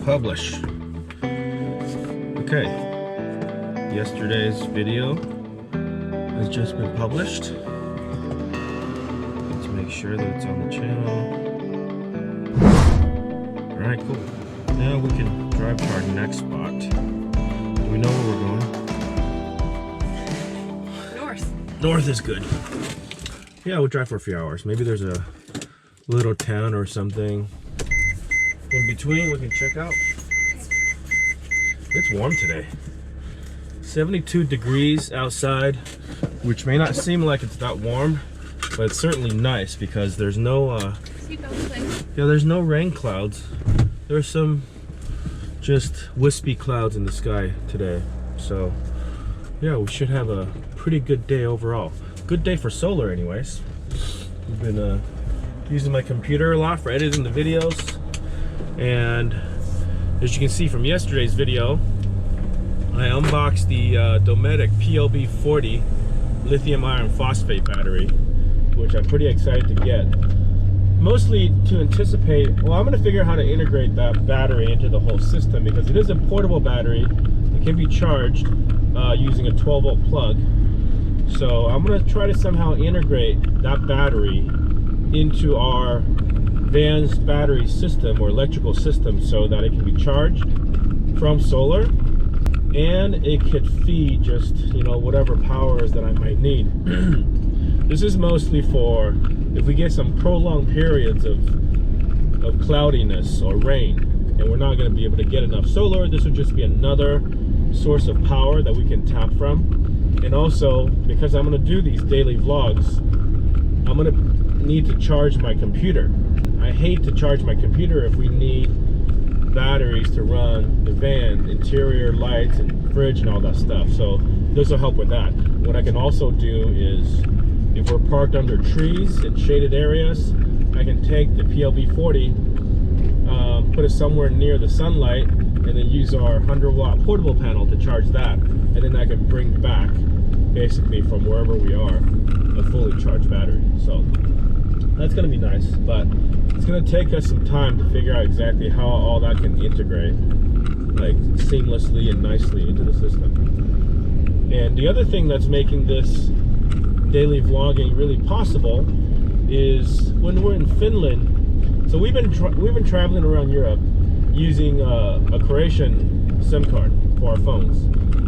publish. Okay, yesterday's video has just been published. Let's make sure that it's on the channel. Alright, cool. Now we can drive to our next spot. Do we know where we're going? North. North is good. Yeah, we'll drive for a few hours. Maybe there's a little town or something in between we can check out. It's warm today. 72 degrees outside, which may not seem like it's that warm, but it's certainly nice because there's no there's no rain clouds. There's some just wispy clouds in the sky today. So yeah, we should have a pretty good day overall. Good day for solar anyways. We've been using my computer a lot for editing the videos, and as you can see from yesterday's video, I unboxed the Dometic PLB40 lithium iron phosphate battery, which I'm pretty excited to get. Mostly to anticipate, well, I'm going to figure out how to integrate that battery into the whole system, because it is a portable battery. It can be charged using a 12-volt plug. So I'm going to try to somehow integrate that battery into our van's battery system or electrical system so that it can be charged from solar and it could feed just, you know, whatever powers that I might need. This is mostly for if we get some prolonged periods of cloudiness or rain and we're not going to be able to get enough solar. This would just be another source of power that we can tap from. And also, because I'm going to do these daily vlogs, I'm going to need to charge my computer. I hate to charge my computer if we need batteries to run the van, interior lights and fridge and all that stuff. So this will help with that. What I can also do is, if we're parked under trees in shaded areas, I can take the PLB40, put it somewhere near the sunlight, and then use our 100-watt portable panel to charge that, and then I can bring back basically from wherever we are a fully charged battery. So that's going to be nice, but it's going to take us some time to figure out exactly how all that can integrate like seamlessly and nicely into the system. And the other thing that's making this daily vlogging really possible is when we're in Finland. So we've been traveling around Europe using a Croatian SIM card for our phones.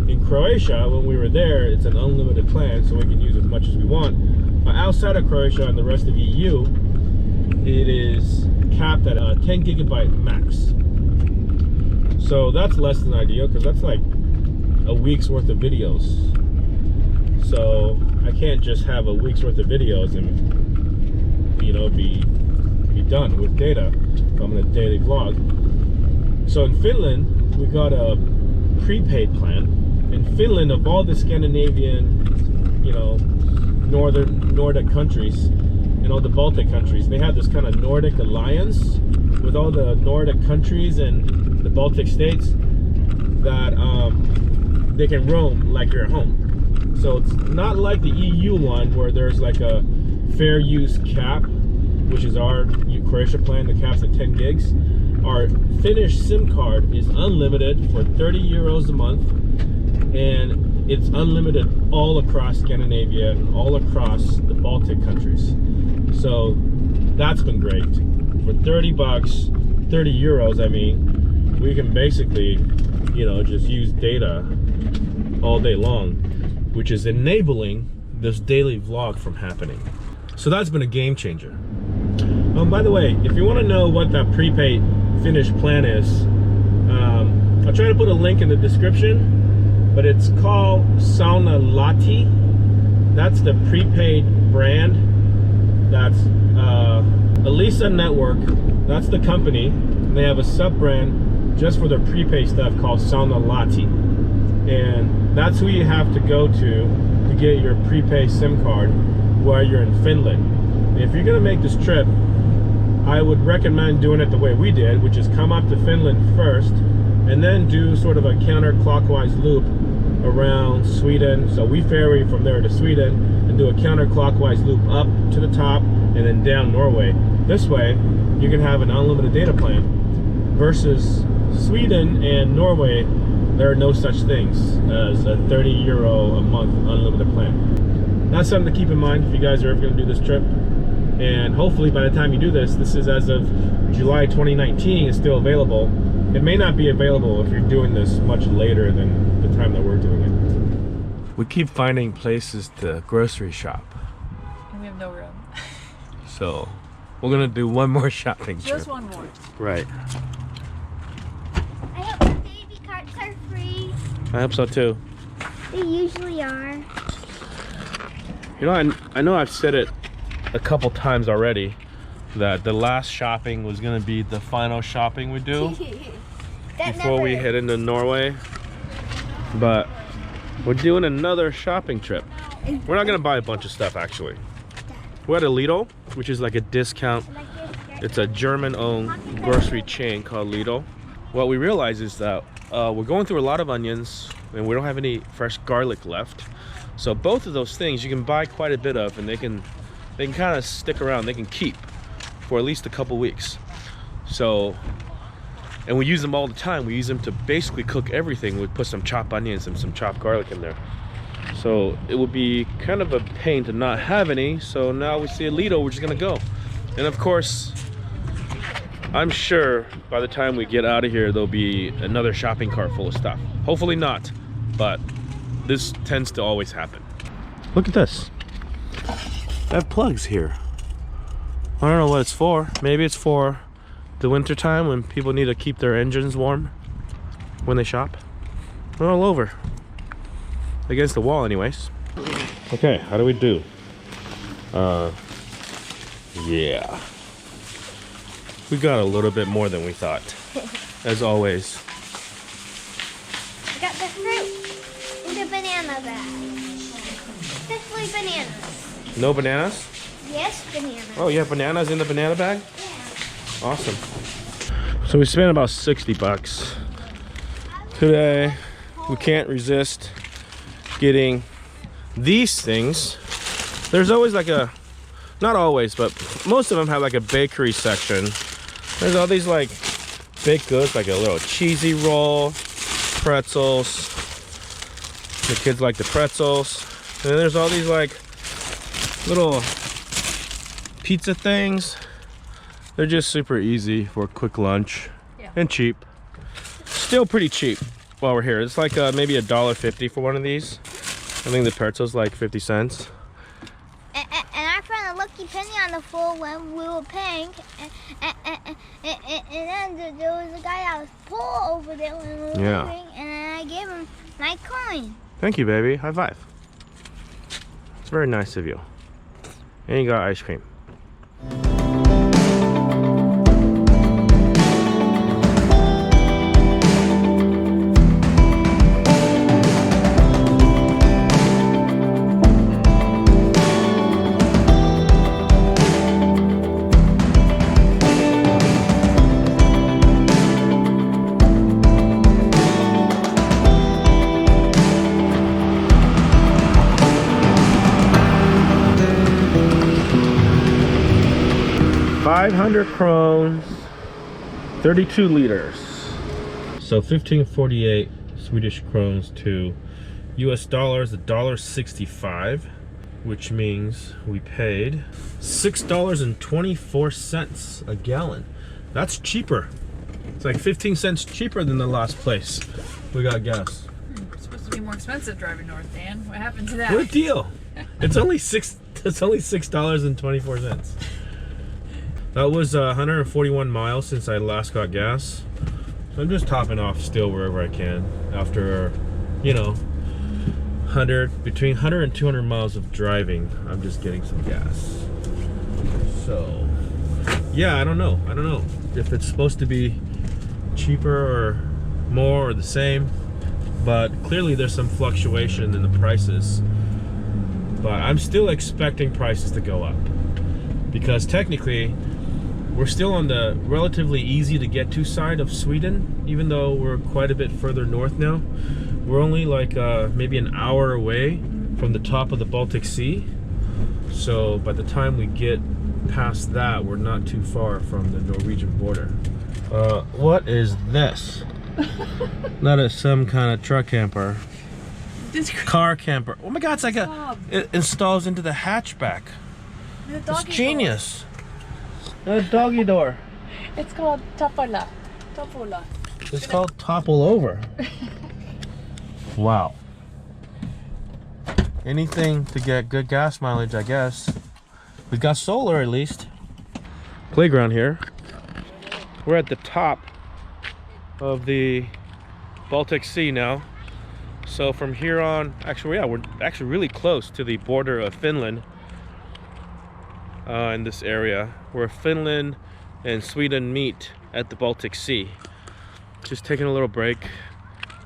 In Croatia, when we were there, it's an unlimited plan, so we can use as much as we want. But outside of Croatia and the rest of EU, it is capped at a 10 gigabyte max. So that's less than ideal, because that's like a week's worth of videos. So I can't just have a week's worth of videos and, you know, be done with data from a daily vlog. So in Finland, we got a prepaid plan. In Finland, of all the Scandinavian, you know, Nordic countries and all the Baltic countries, they have this kind of Nordic alliance with all the Nordic countries and the Baltic states that they can roam like you're at home. So it's not like the EU one where there's like a fair use cap, which is our Croatia plan, the cap's at 10 gigs. Our Finnish SIM card is unlimited for 30 euros a month, and it's unlimited all across Scandinavia and all across the Baltic countries. So that's been great. For 30 bucks, 30 euros, I mean, we can basically, you know, just use data all day long, which is enabling this daily vlog from happening. So that's been a game changer. By the way, if you want to know what that prepaid Finnish plan is, I'll try to put a link in the description, but it's called Saunalahti. That's the prepaid brand. That's Elisa Network. That's the company. They have a sub-brand just for their prepaid stuff called Saunalahti. And that's who you have to go to get your prepaid SIM card while you're in Finland. And if you're gonna make this trip, I would recommend doing it the way we did, which is come up to Finland first and then do sort of a counterclockwise loop around Sweden. So we ferry from there to Sweden and do a counterclockwise loop up to the top and then down Norway. This way you can have an unlimited data plan versus Sweden and Norway, there are no such things as a 30 euro a month unlimited plan. That's something to keep in mind if you guys are ever going to do this trip. And hopefully by the time you do this, this is as of July 2019, is still available. It may not be available if you're doing this much later than the time that we're doing it. We keep finding places to grocery shop. And we have no room. So we're gonna do one more shopping trip. Just one more. Right. I hope the baby carts are free. I hope so too. They usually are. You know, I know I've said it a couple times already that the last shopping was gonna be the final shopping we do before we head into Norway. But we're doing another shopping trip. We're not gonna buy a bunch of stuff actually. We're at a Lidl, which is like a discount. It's a German-owned grocery chain called Lidl. What we realize is that we're going through a lot of onions and we don't have any fresh garlic left. So both of those things you can buy quite a bit of, and they can kind of stick around. They can keep for at least a couple weeks. So, and we use them all the time. We use them to basically cook everything. We put some chopped onions and some chopped garlic in there. So it would be kind of a pain to not have any. So now we see a Lidl, we're just gonna go. And of course, I'm sure by the time we get out of here, there'll be another shopping cart full of stuff. Hopefully not, but this tends to always happen. Look at this. I have plugs here. I don't know what it's for. Maybe it's for the winter time when people need to keep their engines warm when they shop. They're all over. Against the wall anyways. Okay, how do we do? Yeah. We got a little bit more than we thought. As always. I got the fruit in the banana bag. Especially bananas. No bananas? Yes, bananas. Oh, you have bananas in the banana bag? Yeah. Awesome. So we spent about 60 bucks today. We can't resist getting these things. There's always like a, not always, but most of them have like a bakery section. There's all these like baked goods, like a little cheesy roll, pretzels. The kids like the pretzels. And then there's all these like little pizza things. They're just super easy for a quick lunch. Yeah. And cheap. Still pretty cheap while we're here. It's like maybe $1.50 for one of these. I think the pretzel's like 50 cents. And I found a lucky penny on the floor when we were paying. And then there was a guy that was poor over there when we were paying. And I gave him my coin. Thank you, baby. High five. It's very nice of you. And you got ice cream. Krones, 32 liters. So 1548 Swedish krones to US dollars, $1.65, which means we paid $6.24 a gallon. That's cheaper. It's like 15 cents cheaper than the last place we got gas. It's supposed to be more expensive driving north, Dan. What happened to that? What a deal! It's only $6.24. That was 141 miles since I last got gas. So I'm just topping off still wherever I can after, you know, between 100 and 200 miles of driving. I'm just getting some gas. So, yeah, I don't know if it's supposed to be cheaper or more or the same, but clearly there's some fluctuation in the prices. But I'm still expecting prices to go up because technically we're still on the relatively easy to get to side of Sweden, even though we're quite a bit further north now. We're only like maybe an hour away from the top of the Baltic Sea. So by the time we get past that, we're not too far from the Norwegian border. What is this? That is some kind of truck camper. This Car camper. Oh my god, it's like it installs into the hatchback. It's genius. A doggy door. It's called Tapola. Tapola. It's called topple over. Wow. Anything to get good gas mileage, I guess. We've got solar at least. Playground here. We're at the top of the Baltic Sea now. So from here on, actually, yeah, we're actually really close to the border of Finland. In this area where Finland and Sweden meet at the Baltic Sea. Just taking a little break,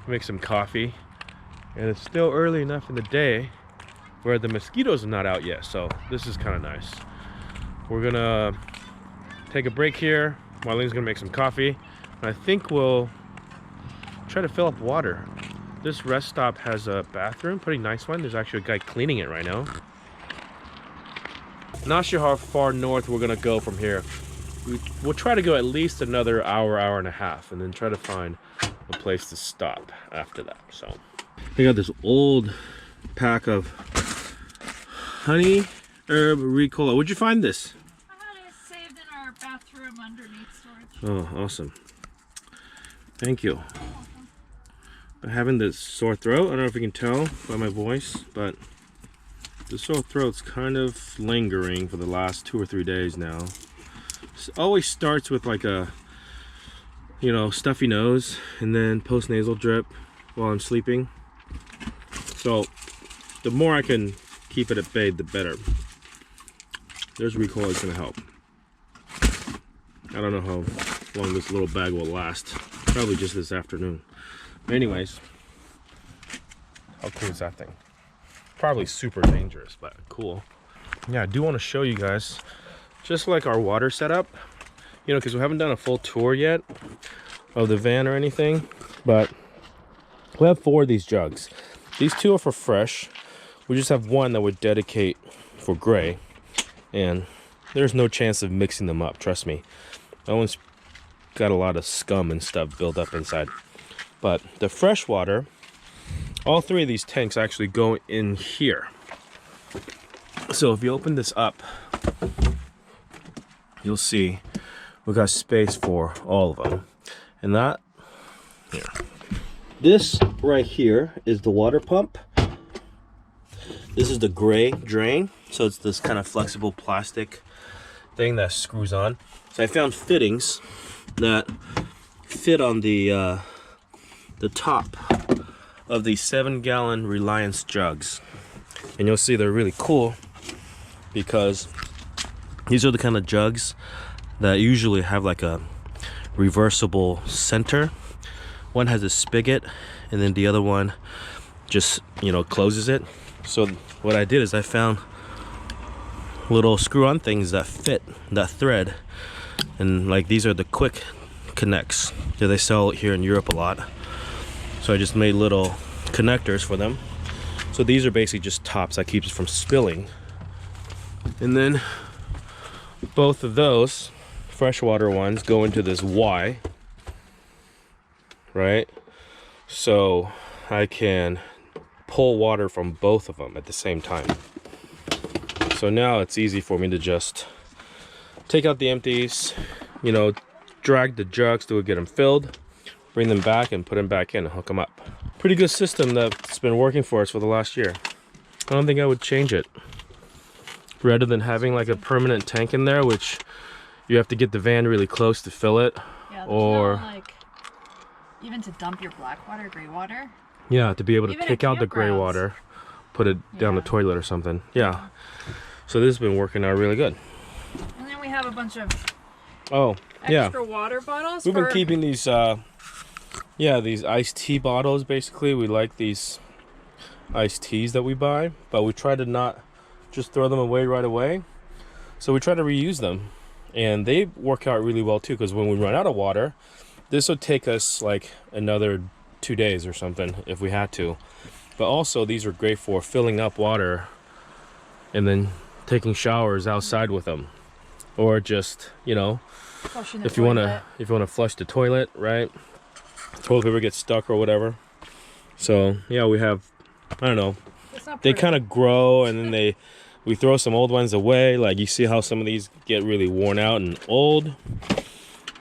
make some coffee, and it's still early enough in the day where the mosquitoes are not out yet, so this is kind of nice. We're gonna take a break here. Marlene's gonna make some coffee, and I think we'll try to fill up water. This rest stop has a bathroom, pretty nice one. There's actually a guy cleaning it right now. Not sure how far north we're gonna go from here. We'll try to go at least another hour, hour and a half, and then try to find a place to stop after that. So I got this old pack of honey herb Ricola. Where'd you find this? I had it saved in our bathroom underneath storage. Oh, awesome. Thank you. I'm having this sore throat. I don't know if you can tell by my voice, but the sore throat's kind of lingering for the last 2 or 3 days now. It always starts with like a, you know, stuffy nose and then post-nasal drip while I'm sleeping. So the more I can keep it at bay, the better. There's Ricola is gonna help. I don't know how long this little bag will last. Probably just this afternoon. Anyways, how cool is that thing? Probably super dangerous, but cool. Yeah, I do want to show you guys just like our water setup, you know, because we haven't done a full tour yet of the van or anything, but we have 4 of these jugs. These 2 are for fresh. We just have 1 that would dedicate for gray, and there's no chance of mixing them up, trust me. That one's got a lot of scum and stuff built up inside. But the fresh water, all 3 of these tanks actually go in here. So if you open this up, you'll see we've got space for all of them. And that, here. This right here is the water pump. This is the gray drain. So it's this kind of flexible plastic thing that screws on. So I found fittings that fit on the top of these 7-gallon Reliance jugs, and you'll see they're really cool because these are the kind of jugs that usually have like a reversible center. One has a spigot and then the other one just, you know, closes it. So what I did is I found little screw-on things that fit that thread, and like these are the quick connects that they sell here in Europe a lot. So I just made little connectors for them. So these are basically just tops that keeps it from spilling. And then both of those freshwater ones go into this Y, right? So I can pull water from both of them at the same time. So now it's easy for me to just take out the empties, you know, drag the jugs to get them filled, bring them back and put them back in and hook them up. Pretty good system that's been working for us for the last year. I don't think I would change it. Rather than having like a permanent tank in there, which you have to get the van really close to fill it. Yeah, or no, like, even to dump your black water, gray water. Yeah, to be able to Even take at out the gray campgrounds. water, put it down the Yeah. toilet or something. Yeah. So this has been working out really good. And then we have a bunch of Oh, yeah. extra water bottles. We've been for- keeping these, yeah, these iced tea bottles, basically. We like these iced teas that we buy, but we try to not just throw them away right away. So we try to reuse them. And they work out really well, too, because when we run out of water, this would take us, like, another 2 days or something if we had to. But also, these are great for filling up water and then taking showers outside with them. Or just, you know, if you wanna flush the toilet, right? Toilet paper gets stuck or whatever. So yeah, we have, I don't know. They kind of grow, and then we throw some old ones away. Like you see how some of these get really worn out and old.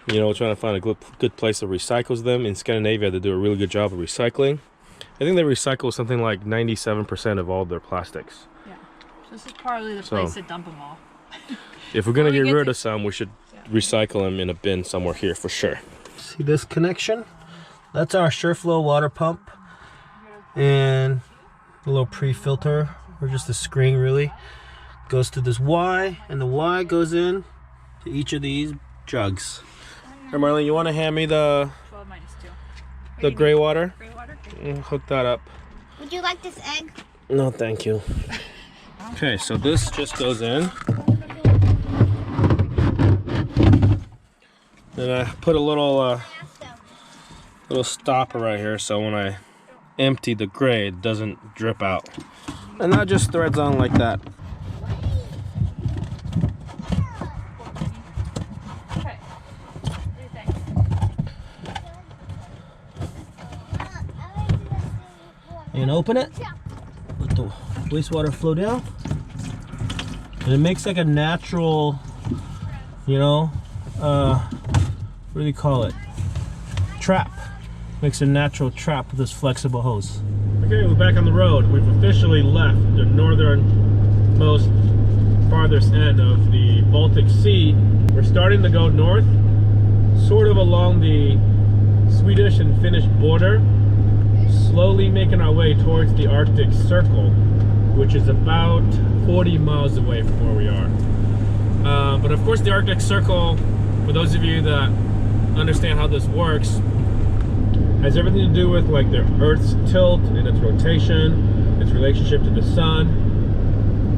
You know, trying to find a good place that recycles them. In Scandinavia, they do a really good job of recycling. I think they recycle something like 97% of all their plastics. Yeah, so this is probably the place to dump them all. If we're gonna get rid of some, we should recycle them in a bin somewhere here for sure. See this connection? That's our SureFlow water pump, and a little pre-filter, or just a screen really, goes to this Y, and the Y goes in to each of these jugs. Hey Marlene, you want to hand me the 12 minus 2. The gray water? Gray water? Hook that up. Would you like this egg? No, thank you. Okay, so this just goes in. And I put a little stopper right here, so when I empty the gray, it doesn't drip out. And that just threads on like that. Okay. What do you think? And open it. Let the wastewater flow down. And it makes like a natural, you know, what do you call it? Trap. Makes a natural trap with this flexible hose. Okay, we're back on the road. We've officially left the northernmost, farthest end of the Baltic Sea. We're starting to go north, sort of along the Swedish and Finnish border, slowly making our way towards the Arctic Circle, which is about 40 miles away from where we are. But of course the Arctic Circle, for those of you that understand how this works, has everything to do with like the Earth's tilt and its rotation, its relationship to the sun,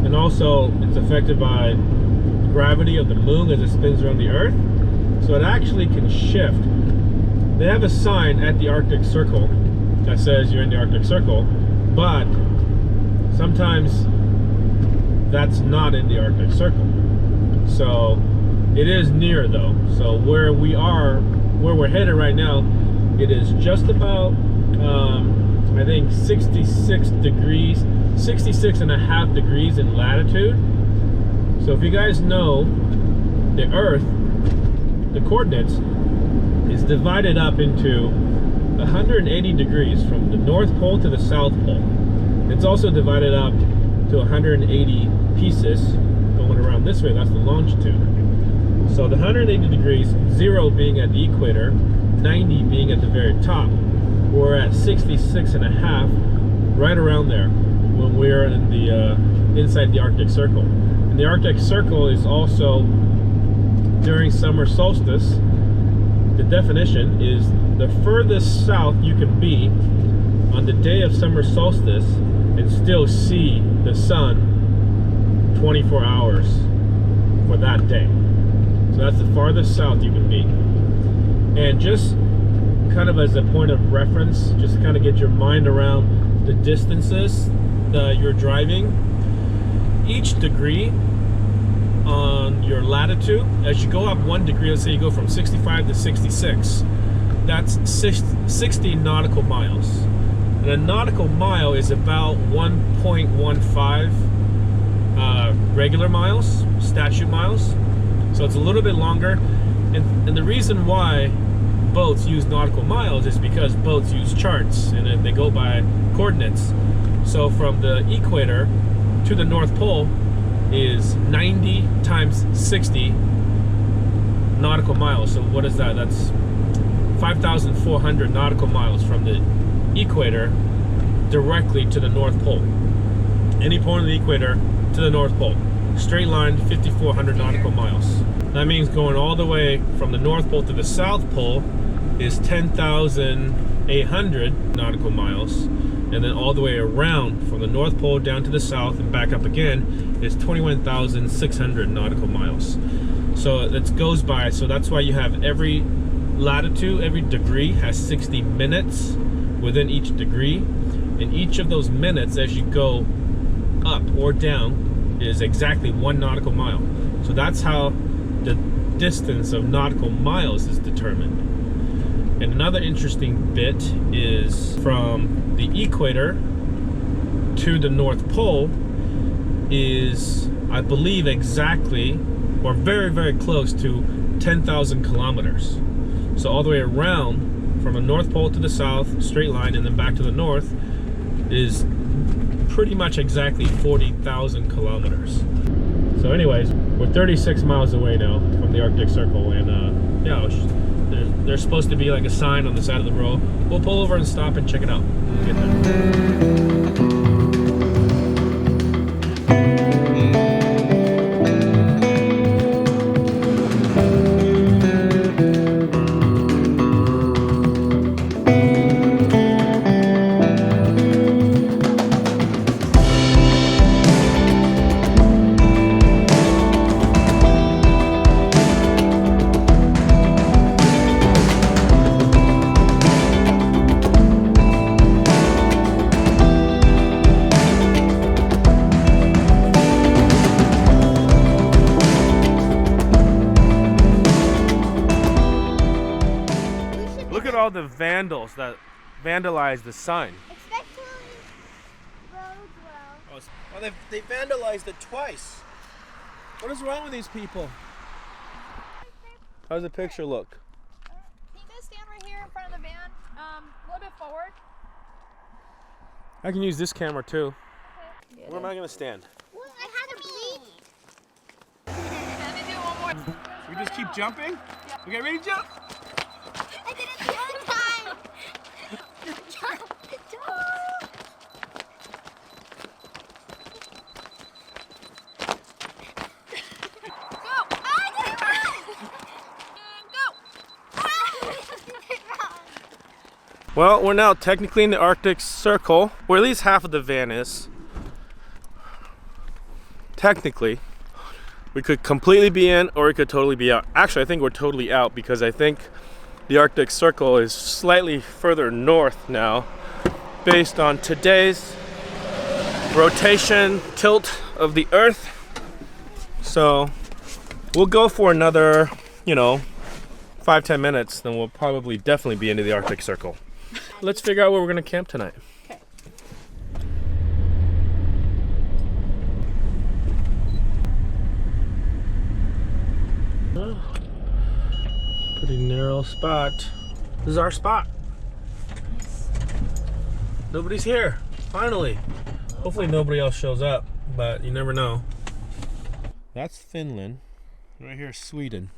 and also it's affected by the gravity of the moon as it spins around the Earth. So it actually can shift. They have a sign at the Arctic Circle that says you're in the Arctic Circle, but sometimes that's not in the Arctic Circle. So it is near though. So where we're headed right now, it is just about, I think 66 degrees, 66 and a half degrees in latitude. So if you guys know, the Earth, the coordinates, is divided up into 180 degrees from the North Pole to the South Pole. It's also divided up to 180 pieces going around this way. That's the longitude. So the 180 degrees, 0 being at the equator, 90 being at the very top. We're at 66 and a half, right around there, when we're in the inside the Arctic Circle. And the Arctic Circle is also during summer solstice. The definition is the furthest south you can be on the day of summer solstice and still see the sun 24 hours for that day. So that's the farthest south you can be. And just kind of as a point of reference, just kind of get your mind around the distances that you're driving. Each degree on your latitude, as you go up 1 degree, let's say you go from 65 to 66, that's 60 nautical miles. And a nautical mile is about 1.15 regular miles, statute miles. So it's a little bit longer. And the reason why boats use nautical miles is because boats use charts and they go by coordinates. So from the equator to the North Pole is 90 times 60 nautical miles. So what is that? That's 5,400 nautical miles from the equator directly to the North Pole. Any point of the equator to the North Pole. Straight line, 5,400 nautical miles. That means going all the way from the North Pole to the South Pole is 10,800 nautical miles. And then all the way around from the North Pole down to the south and back up again is 21,600 nautical miles. So it goes by, so that's why you have every latitude, every degree has 60 minutes within each degree. And each of those minutes as you go up or down is exactly 1 nautical mile. So that's how the distance of nautical miles is determined. And another interesting bit is from the equator to the North Pole is, I believe, exactly or very, very close to 10,000 kilometers. So all the way around from the North Pole to the south, straight line, and then back to the north is pretty much exactly 40,000 kilometers. So anyways, we're 36 miles away now from the Arctic Circle, and yeah, there's supposed to be like a sign on the side of the road. We'll pull over and stop and check it out. Get there. Look at all the vandals that vandalized the sign. Especially Roadwell. Oh, they vandalized it twice. What is wrong with these people? How's the picture look? Can you guys stand right here in front of the van? A little bit forward. I can use this camera too. Okay. Where am I gonna stand? Well, I had to bleed. Let me do one more. We just keep jumping? Okay, ready to jump? I did it one time. Jump. Go! I did it wrong! And go! Well, we're now technically in the Arctic Circle, where at least half of the van is. Technically. We could completely be in, or we could totally be out. Actually, I think we're totally out because I think the Arctic Circle is slightly further north now based on today's rotation tilt of the Earth. So we'll go for another, 5-10 minutes, then we'll probably definitely be into the Arctic Circle. Let's figure out where we're gonna camp tonight. Okay. Pretty narrow spot. This is our spot. Nobody's here, finally. Hopefully nobody else shows up, but you never know. That's Finland. Right here is Sweden.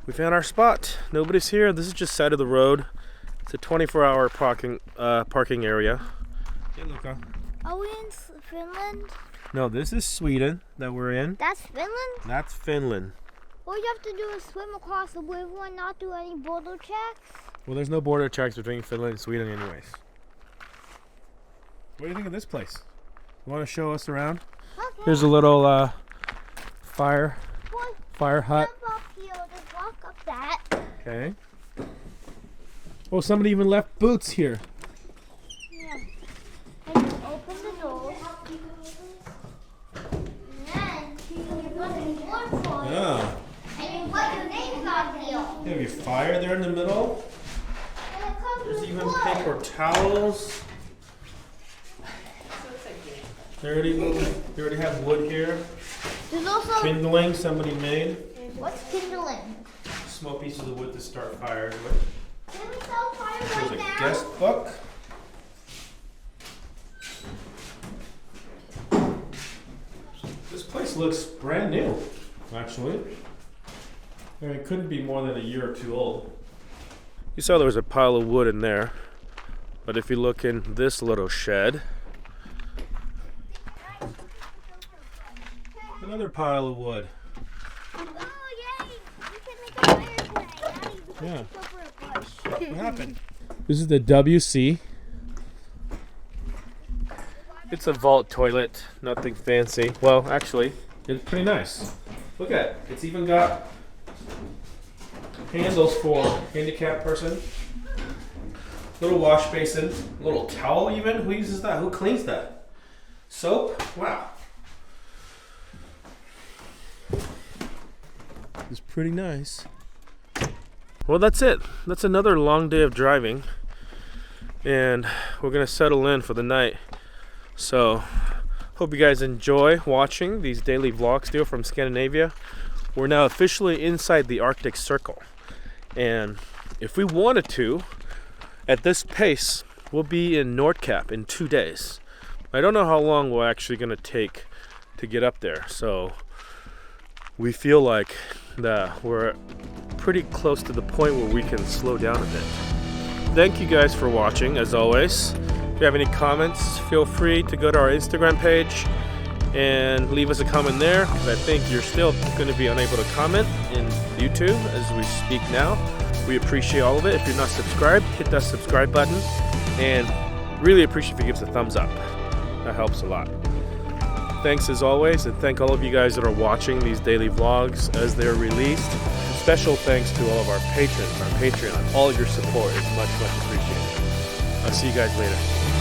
We found our spot. Nobody's here. This is just side of the road. It's a 24-hour parking area. Hey, Luca. Are we in Finland? No, this is Sweden that we're in. That's Finland? That's Finland. All you have to do is swim across the river and not do any border checks. Well, there's no border checks between Finland and Sweden anyways. What do you think of this place? You want to show us around? Okay. Here's a little fire Boy, hut. jump up here, just walk up that. Okay. Oh, somebody even left boots here. Yeah. And you open the door. And then you put the floor for it. Yeah. And you put your names on here. You have your fire there in the middle. And it comes There's with even wood. paper towels. They already have wood here. There's also... Kindling somebody made. What's kindling? Small pieces of wood to start fires with. Can we sell fire There's right a now? guest book. This place looks brand new, actually. I mean, it couldn't be more than a year or two old. You saw there was a pile of wood in there, but if you look in this little shed, another pile of wood. Oh, yay! We can make a fire tonight. Daddy, we Yeah. can go for a bush. What happened? This is the WC. It's a vault toilet, nothing fancy. Well, actually, it's pretty nice. Look at it. It's even got handles for handicapped person. Little wash basin, little towel even. Who uses that? Who cleans that? Soap? Wow. pretty nice. Well, that's it. That's another long day of driving. And we're gonna settle in for the night. So, hope you guys enjoy watching these daily vlogs still from Scandinavia. We're now officially inside the Arctic Circle. And if we wanted to, at this pace, we'll be in Nordkapp in 2 days. I don't know how long we're actually gonna take to get up there. So we feel like that we're pretty close to the point where we can slow down a bit. Thank you guys for watching, as always. If you have any comments, feel free to go to our Instagram page and leave us a comment there. I think you're still going to be unable to comment in YouTube as we speak now. We appreciate all of it. If you're not subscribed, hit that subscribe button, and really appreciate if you give us a thumbs up. That helps a lot. Thanks as always, and thank all of you guys that are watching these daily vlogs as they're released. Special thanks to all of our patrons on Patreon. All your support is much, much appreciated. I'll see you guys later.